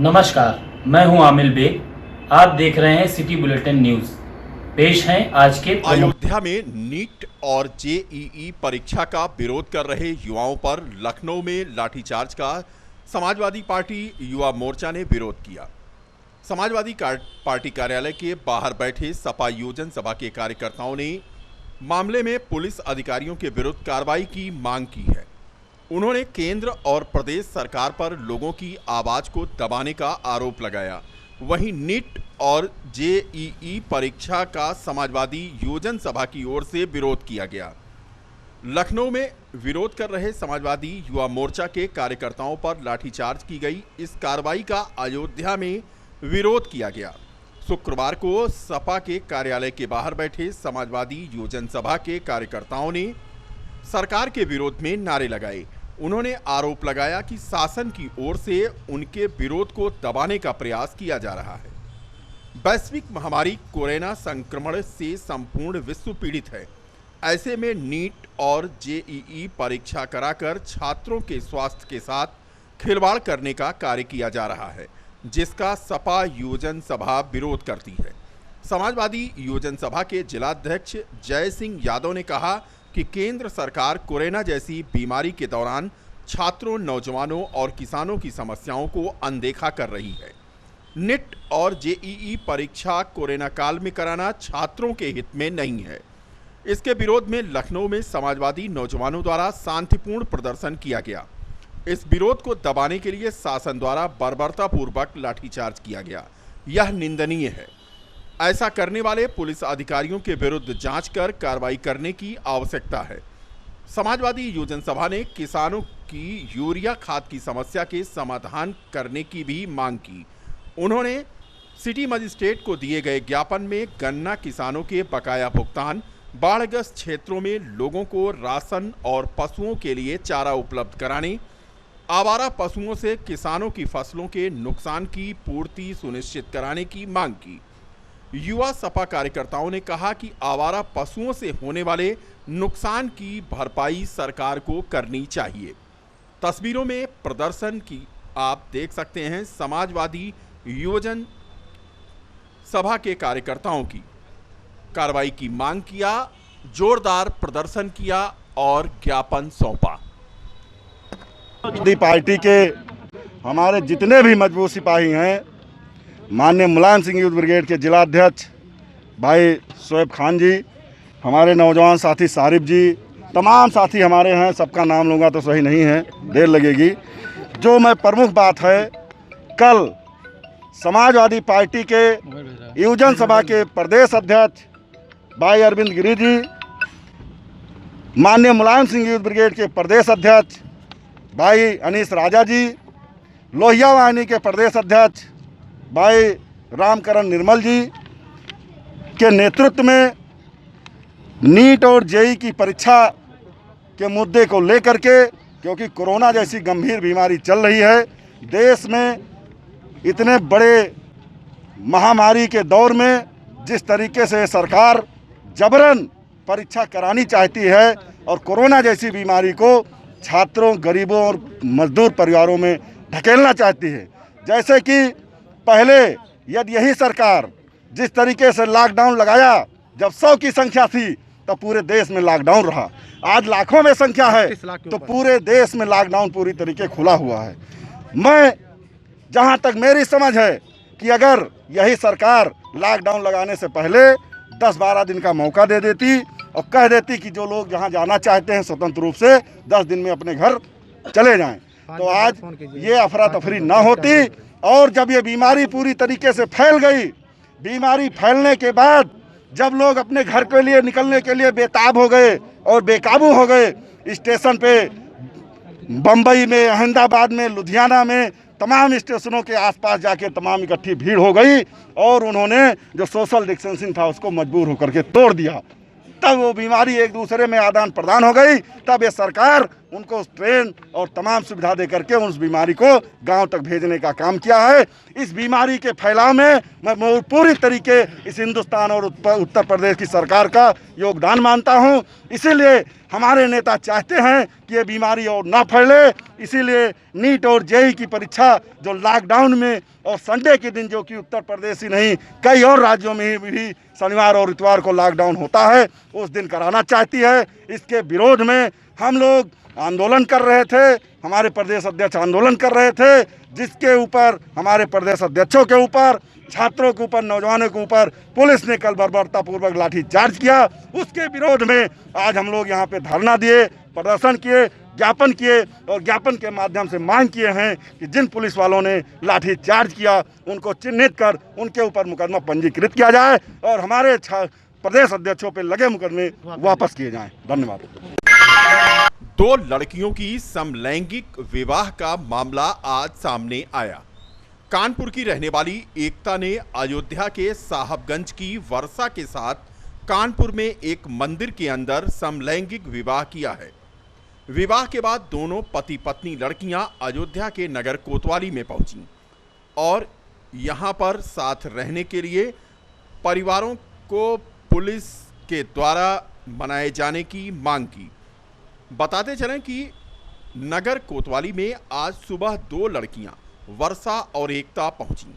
नमस्कार, मैं हूं आमिल बेग। आप देख रहे हैं सिटी बुलेटिन न्यूज। पेश हैं आज के अयोध्या में नीट और जेईई परीक्षा का विरोध कर रहे युवाओं पर लखनऊ में लाठीचार्ज का समाजवादी पार्टी युवा मोर्चा ने विरोध किया। समाजवादी पार्टी कार्यालय के बाहर बैठे सपा योजन सभा के कार्यकर्ताओं ने मामले में पुलिस अधिकारियों के विरुद्ध कार्रवाई की मांग की है। उन्होंने केंद्र और प्रदेश सरकार पर लोगों की आवाज को दबाने का आरोप लगाया। वहीं नीट और जेईई परीक्षा का समाजवादी योजन सभा की ओर से विरोध किया गया। लखनऊ में विरोध कर रहे समाजवादी युवा मोर्चा के कार्यकर्ताओं पर लाठीचार्ज की गई। इस कार्रवाई का अयोध्या में विरोध किया गया। शुक्रवार को सपा के कार्यालय के बाहर बैठे समाजवादी योजन सभा के कार्यकर्ताओं ने सरकार के विरोध में नारे लगाए। उन्होंने आरोप लगाया कि शासन की ओर से उनके विरोध को दबाने का प्रयास किया जा रहा है। वैश्विक महामारी कोरोना संक्रमण से संपूर्ण विश्व पीड़ित है। ऐसे में नीट और जेईई परीक्षा कराकर छात्रों के स्वास्थ्य के साथ खिलवाड़ करने का कार्य किया जा रहा है, जिसका सपा योजन सभा विरोध करती है। समाजवादी योजन सभा के जिलाध्यक्ष जय सिंह यादव ने कहा कि केंद्र सरकार कोरोना जैसी बीमारी के दौरान छात्रों, नौजवानों और किसानों की समस्याओं को अनदेखा कर रही है। नीट और जेईई परीक्षा कोरोना काल में कराना छात्रों के हित में नहीं है। इसके विरोध में लखनऊ में समाजवादी नौजवानों द्वारा शांतिपूर्ण प्रदर्शन किया गया। इस विरोध को दबाने के लिए शासन द्वारा बर्बरतापूर्वक लाठीचार्ज किया गया। यह निंदनीय है। ऐसा करने वाले पुलिस अधिकारियों के विरुद्ध जांच कर कार्रवाई करने की आवश्यकता है। समाजवादी योजन सभा ने किसानों की यूरिया खाद की समस्या के समाधान करने की भी मांग की। उन्होंने सिटी मजिस्ट्रेट को दिए गए ज्ञापन में गन्ना किसानों के बकाया भुगतान, बाढ़ग्रस्त क्षेत्रों में लोगों को राशन और पशुओं के लिए चारा उपलब्ध कराने, आवारा पशुओं से किसानों की फसलों के नुकसान की पूर्ति सुनिश्चित कराने की मांग की। युवा सपा कार्यकर्ताओं ने कहा कि आवारा पशुओं से होने वाले नुकसान की भरपाई सरकार को करनी चाहिए। तस्वीरों में प्रदर्शन की आप देख सकते हैं। समाजवादी योजन सभा के कार्यकर्ताओं की कार्रवाई की मांग किया, जोरदार प्रदर्शन किया और ज्ञापन सौंपा। पार्टी के हमारे जितने भी मजबूत सिपाही हैं, माननीय मुलायम सिंह यूथ ब्रिगेड के जिलाध्यक्ष भाई शोएब खान जी, हमारे नौजवान साथी सारिफ जी, तमाम साथी हमारे हैं। सबका नाम लूँगा तो सही नहीं है, देर लगेगी। जो मैं प्रमुख बात है, कल समाजवादी पार्टी के योजन सभा के प्रदेश अध्यक्ष भाई अरविंद गिरी जी, माननीय मुलायम सिंह यूथ ब्रिगेड के प्रदेश अध्यक्ष भाई अनीस राजा जी, लोहिया वाहिनी के प्रदेश अध्यक्ष भाई रामकरण निर्मल जी के नेतृत्व में नीट और जेईई की परीक्षा के मुद्दे को लेकर के, क्योंकि कोरोना जैसी गंभीर बीमारी चल रही है देश में, इतने बड़े महामारी के दौर में जिस तरीके से सरकार जबरन परीक्षा करानी चाहती है और कोरोना जैसी बीमारी को छात्रों, गरीबों और मजदूर परिवारों में ढकेलना चाहती है। जैसे कि पहले यदि यही सरकार जिस तरीके से लॉकडाउन लगाया, जब 100 की संख्या थी तो पूरे देश में लॉकडाउन रहा, आज लाखों में संख्या है तो पूरे देश में लॉकडाउन पूरी तरीके खुला हुआ है। मैं जहां तक मेरी समझ है कि अगर यही सरकार लॉकडाउन लगाने से पहले 10-12 दिन का मौका दे देती और कह देती कि जो लोग जहां जाना चाहते हैं स्वतंत्र रूप से 10 दिन में अपने घर चले जाएं, तो आज ये अफरा तफरी ना होती। और जब ये बीमारी पूरी तरीके से फैल गई, बीमारी फैलने के बाद जब लोग अपने घर के लिए निकलने के लिए बेताब हो गए और बेकाबू हो गए, स्टेशन पे बम्बई में, अहमदाबाद में, लुधियाना में, तमाम स्टेशनों के आसपास जाके तमाम इकट्ठी भीड़ हो गई और उन्होंने जो सोशल डिस्टेंसिंग था उसको मजबूर होकर के तोड़ दिया। तब वो बीमारी एक दूसरे में आदान प्रदान हो गई। तब ये सरकार उनको ट्रेन और तमाम सुविधा दे करके उस बीमारी को गांव तक भेजने का काम किया है। इस बीमारी के फैलाव में मैं पूरी तरीके इस हिंदुस्तान और उत्तर प्रदेश की सरकार का योगदान मानता हूं। इसीलिए हमारे नेता चाहते हैं कि ये बीमारी और ना फैले। इसीलिए नीट और जेईई की परीक्षा जो लॉकडाउन में और संडे के दिन, जो कि उत्तर प्रदेश ही नहीं कई और राज्यों में भी शनिवार और इतवार को लॉकडाउन होता है, उस दिन कराना चाहती है। इसके विरोध में हम लोग आंदोलन कर रहे थे, हमारे प्रदेश अध्यक्ष आंदोलन कर रहे थे, जिसके ऊपर हमारे प्रदेश अध्यक्षों के ऊपर, छात्रों के ऊपर, नौजवानों के ऊपर पुलिस ने कल बर्बरतापूर्वक लाठी चार्ज किया। उसके विरोध में आज हम लोग यहाँ पे धरना दिए, प्रदर्शन किए, ज्ञापन किए और ज्ञापन के माध्यम से मांग किए हैं कि जिन पुलिस वालों ने लाठी चार्ज किया उनको चिन्हित कर उनके ऊपर मुकदमा पंजीकृत किया जाए और हमारे प्रदेश अध्यक्षों पे लगे मुकदमे वापस किए जाएं। धन्यवाद। 2 लड़कियों की समलैंगिक विवाह का मामला आज सामने आया। कानपुर की रहने वाली एकता ने अयोध्या के साहबगंज की वर्षा के साथ कानपुर में एक मंदिर के अंदर समलैंगिक विवाह किया है। विवाह के बाद दोनों पति पत्नी लड़कियां अयोध्या के नगर कोतवाली में पहुंची और यहां पर साथ रहने के लिए परिवारों को पुलिस के द्वारा मनाए जाने की मांग की। बताते चलें कि नगर कोतवाली में आज सुबह 2 लड़कियां वर्षा और एकता पहुंची।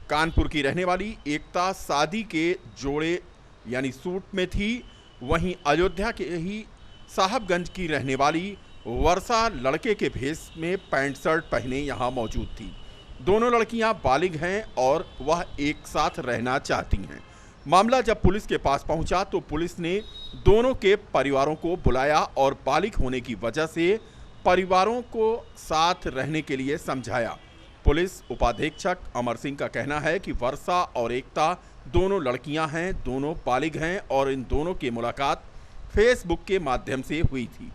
कानपुर की रहने वाली एकता शादी के जोड़े यानी सूट में थी, वहीं अयोध्या के ही साहबगंज की रहने वाली वर्षा लड़के के भेष में पैंट शर्ट पहने यहां मौजूद थी। दोनों लड़कियां बालिग हैं और वह एक साथ रहना चाहती हैं। मामला जब पुलिस के पास पहुंचा तो पुलिस ने दोनों के परिवारों को बुलाया और बालिग होने की वजह से परिवारों को साथ रहने के लिए समझाया। पुलिस उपाधीक्षक अमर सिंह का कहना है कि वर्षा और एकता दोनों लड़कियां हैं, दोनों बालिग हैं और इन दोनों की मुलाकात फेसबुक के माध्यम से हुई थी।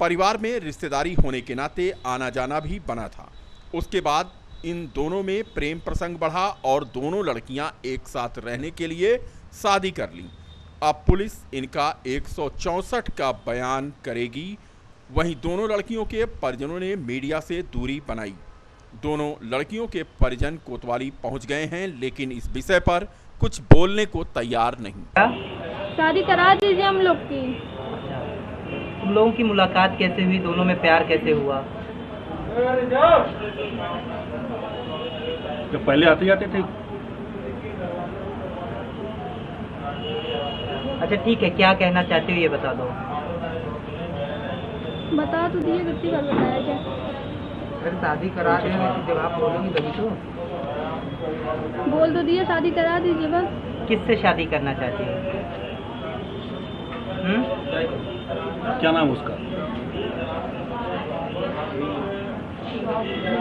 परिवार में रिश्तेदारी होने के नाते आना जाना भी बना था। उसके बाद इन दोनों में प्रेम प्रसंग बढ़ा और दोनों लड़कियां एक साथ रहने के लिए शादी कर लीं। अब पुलिस इनका 164 का बयान करेगी। वहीं दोनों लड़कियों के परिजनों ने मीडिया से दूरी बनाई। दोनों लड़कियों के परिजन कोतवाली पहुंच गए हैं, लेकिन इस विषय पर कुछ बोलने को तैयार नहीं। शादी करा दीजिए हम लोग की। तुम लोगों की मुलाकात कैसे हुई? दोनों में प्यार कैसे हुआ? जब पहले आते जाते थे। अच्छा ठीक है, क्या कहना चाहते हो ये बता दो। बता तो दिए, कितनी बार बताया क्या? अगर शादी करा रहे हैं तो जब आप बोलोगी तभी तो। बोल तो दिए, शादी करा दीजिए बस। किससे शादी करना चाहती हो? क्या नाम उसका?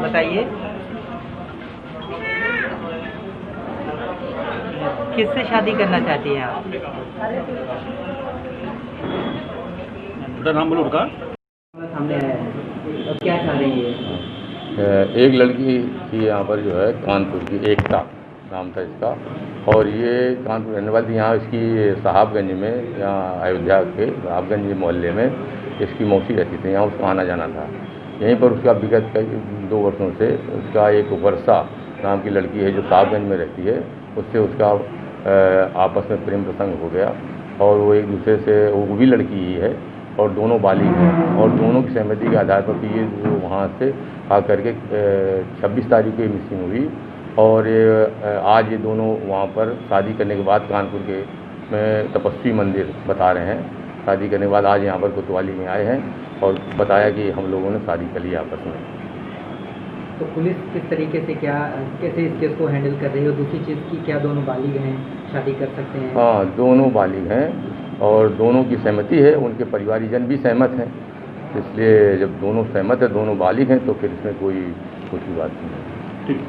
बताइए, किससे शादी करना चाहती हैं आप? बेटा नाम बोलो उनका। सामने है और क्या चाह रही है? एक लड़की थी यहाँ पर जो है कानपुर की, एकता नाम था इसका, और ये कानपुर रहने वाली थी। यहाँ इसकी साहबगंज में, यहाँ अयोध्या के साहबगंज मोहल्ले में इसकी मौसी रहती थी। यहाँ उसका आना जाना था। यहीं पर उसका विगत कई 2 वर्षों से उसका एक वर्षा नाम की लड़की है जो साहबगंज में रहती है, उससे उसका आपस में प्रेम प्रसंग हो गया और वो एक दूसरे से, वो भी लड़की ही है और दोनों बालिग हैं और दोनों की सहमति के आधार पर ये जो वहाँ से आकर के 26 तारीख को ये मिसिंग हुई और आज ये दोनों वहाँ पर शादी करने के बाद कानपुर के में तपस्वी मंदिर बता रहे हैं, शादी करने के बाद आज यहाँ पर कोतवाली में आए हैं और बताया कि हम लोगों ने शादी कर ली आपस में। तो पुलिस किस तरीके से कैसे इस केस को हैंडल कर रही है, और दूसरी चीज़ की क्या दोनों बालिग हैं, शादी कर सकते हैं? हाँ, दोनों बालिग हैं और दोनों की सहमति है, उनके परिवारीजन भी सहमत हैं। इसलिए जब दोनों सहमत है, दोनों बालिग हैं, तो फिर इसमें कोई बात नहीं है। ठीक।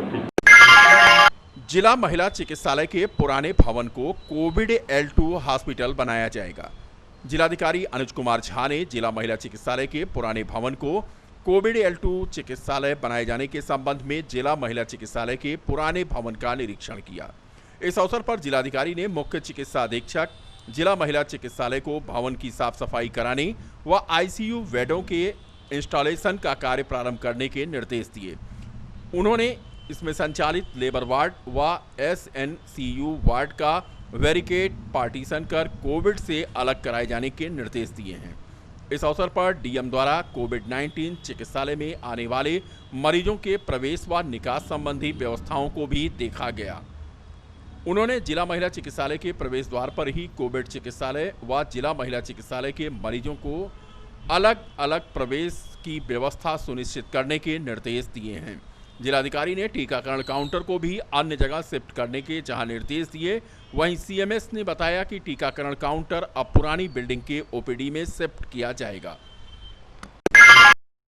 जिला महिला चिकित्सालय के पुराने भवन को कोविड L2 हॉस्पिटल बनाया जाएगा। जिलाधिकारी अनुज कुमार झा ने जिला महिला चिकित्सालय के पुराने भवन को कोविड L2 चिकित्सालय बनाए जाने के संबंध में जिला महिला चिकित्सालय के पुराने भवन का निरीक्षण किया। इस अवसर पर जिलाधिकारी ने मुख्य चिकित्सा अधीक्षक जिला महिला चिकित्सालय को भवन की साफ सफाई कराने व ICU बेडों के इंस्टॉलेशन का कार्य प्रारंभ करने के निर्देश दिए। उन्होंने इसमें संचालित लेबर वार्ड व SNCU वार्ड का बैरिकेड पार्टीशन कर कोविड से अलग कराए जाने के निर्देश दिए हैं। इस अवसर पर DM द्वारा कोविड-19 चिकित्सालय में आने वाले मरीजों के प्रवेश व निकास संबंधी व्यवस्थाओं को भी देखा गया। उन्होंने जिला महिला चिकित्सालय के प्रवेश द्वार पर ही कोविड चिकित्सालय व जिला महिला चिकित्सालय के मरीजों को अलग अलग प्रवेश की व्यवस्था सुनिश्चित करने के निर्देश दिए हैं। जिलाधिकारी ने टीकाकरण काउंटर को भी अन्य जगह शिफ्ट करने के जहां निर्देश दिए, वहीं CMS ने बताया कि टीकाकरण काउंटर अब पुरानी बिल्डिंग के OPD में शिफ्ट किया जाएगा।